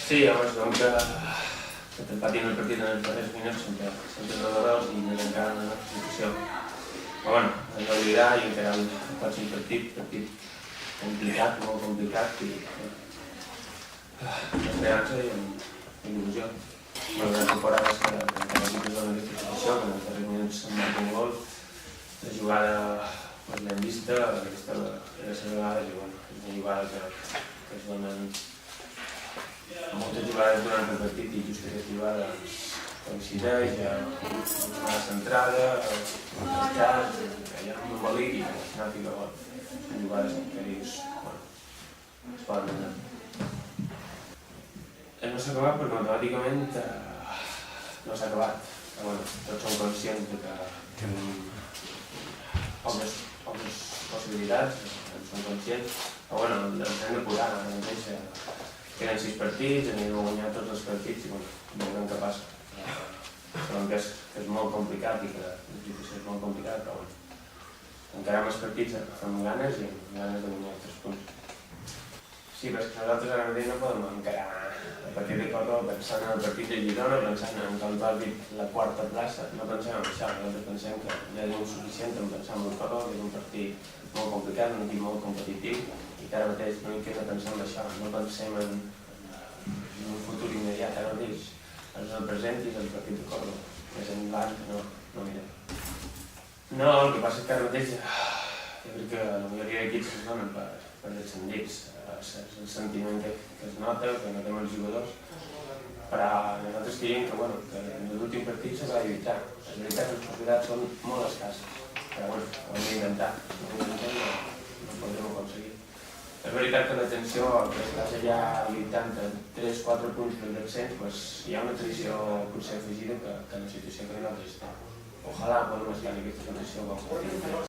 Sí, home, sabem que t'empatin el partit en els darrers minuts sempre dolorós i més encara en la nostra situació. Però bueno, hem de lluitar i encara el pròxim partit complicat, molt complicat i amb esperança i amb il·lusió. La temporada és que l'equip és en aquesta situació, que en els darrers minuts se'n marca un gol. La jugada l'hem vista, aquesta era la seva vegada i bueno, és una jugada que es donen moltes jugades durant el partit i just aquesta jugada coincideix, hi ha una jugada centrada, un xat, hi ha un embolic i al final fica gol. Són jugades que dius, bueno, es poden anar. No s'ha acabat perquè matemàticament no s'ha acabat. Però bueno, tots som conscients de que tenim poques possibilitats, en som conscients, però bueno, ens hem de posar ara mateix. Queden 6 partits, anirem a guanyar tots els partits i bueno, veurem què passa. Sabem que és molt complicat i que la situació és molt complicada, però bueno, encarem els partits amb ganes i amb ganes de guanyar 3 punts. Sí, però és que nosaltres ara mateix no podem encarar el partit de Córdoba pensant en el partit de Girona, pensant en que el àrbit la quarta plaça, no pensem en això, nosaltres pensem que ja és suficient en pensar en el Córdoba, que és un partit molt complicat, un equip molt competitiu, i que ara mateix l'únic que hem de pensar en això, no pensem en un futur immediat, ara mateix és el present i és el partit de Córdoba, més endavant que no mirem. No, el que passa és que ara mateix jo crec que la majoria d'equips es donen per descendits, és el sentiment que es nota, que notem els jugadors, però nosaltres creiem que en l'últim partit s'ha de lluitar. És veritat que les possibilitats són molt escasses, però ho hem d'intentar, no podrem aconseguir. És veritat que la tensió, que estàs allà lluitant a 3-4 punts del descens, hi ha una tradició potser afegida que en la situació que nosaltres estem. Ojalà podem estar en aquesta situació.